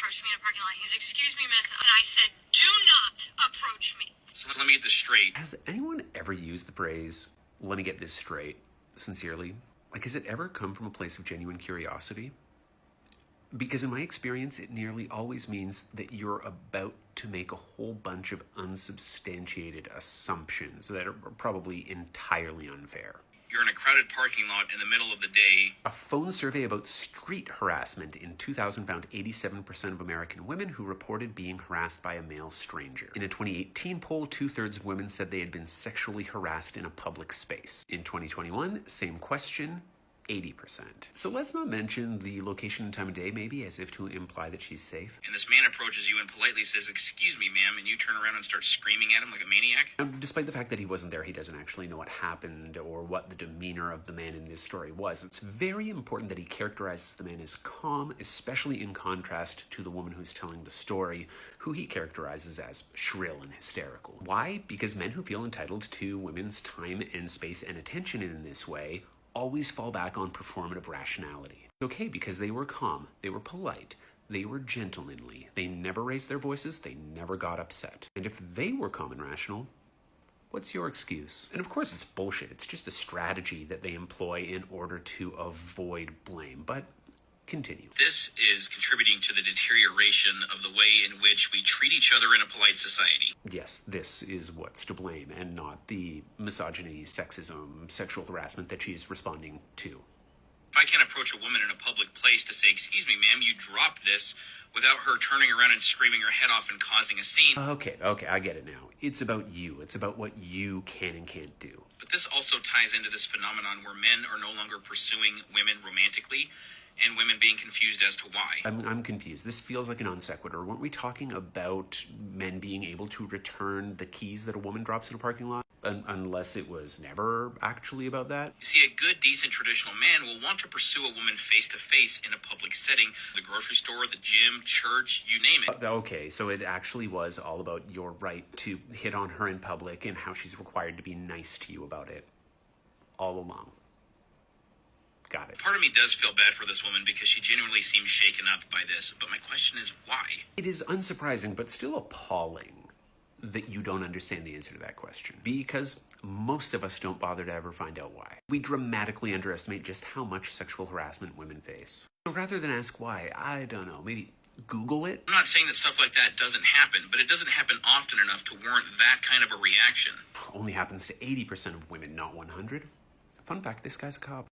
approached me in a parking lot. He's, excuse me, miss. And I said, do not approach me. So let me get this straight. Has anyone ever used the phrase, let me get this straight, sincerely? Like, has it ever come from a place of genuine curiosity? Because in my experience, it nearly always means that you're about to make a whole bunch of unsubstantiated assumptions that are probably entirely unfair. You're in a crowded parking lot in the middle of the day. A phone survey about street harassment in 2000 found 87% of American women who reported being harassed by a male stranger. In a 2018 poll, 2/3 of women said they had been sexually harassed in a public space. In 2021, same question, 80%. So let's not mention the location and time of day, maybe, as if to imply that she's safe. And this man approaches you and politely says, excuse me, ma'am, and you turn around and start screaming at him like a maniac? Now, despite the fact that he wasn't there, he doesn't actually know what happened or what the demeanor of the man in this story was. It's very important that he characterizes the man as calm, especially in contrast to the woman who's telling the story, who he characterizes as shrill and hysterical. Why? Because men who feel entitled to women's time and space and attention in this way always fall back on performative rationality. It's okay because they were calm, they were polite, they were gentlemanly, they never raised their voices, they never got upset. And if they were calm and rational, what's your excuse? And of course it's bullshit, it's just a strategy that they employ in order to avoid blame, but continue. This is contributing to the deterioration of the way in which we treat each other in a polite society. Yes, this is what's to blame, and not the misogyny, sexism, sexual harassment that she's responding to. If I can't approach a woman in a public place to say, excuse me, ma'am, you dropped this, without her turning around and screaming her head off and causing a scene. Okay, I get it now. It's about you. It's about what you can and can't do. But this also ties into this phenomenon where men are no longer pursuing women romantically, and women being confused as to why. I'm confused. This feels like a non sequitur. Weren't we talking about men being able to return the keys that a woman drops in a parking lot? Unless it was never actually about that? You see, a good, decent, traditional man will want to pursue a woman face-to-face in a public setting. The grocery store, the gym, church, you name it. Okay, so it actually was all about your right to hit on her in public and how she's required to be nice to you about it. All along. Got it. Part of me does feel bad for this woman because she genuinely seems shaken up by this, but my question is why? It is unsurprising, but still appalling that you don't understand the answer to that question, because most of us don't bother to ever find out why. We dramatically underestimate just how much sexual harassment women face. So rather than ask why, I don't know, maybe Google it? I'm not saying that stuff like that doesn't happen, but it doesn't happen often enough to warrant that kind of a reaction. Only happens to 80% of women, not 100. Fun fact, this guy's a cop.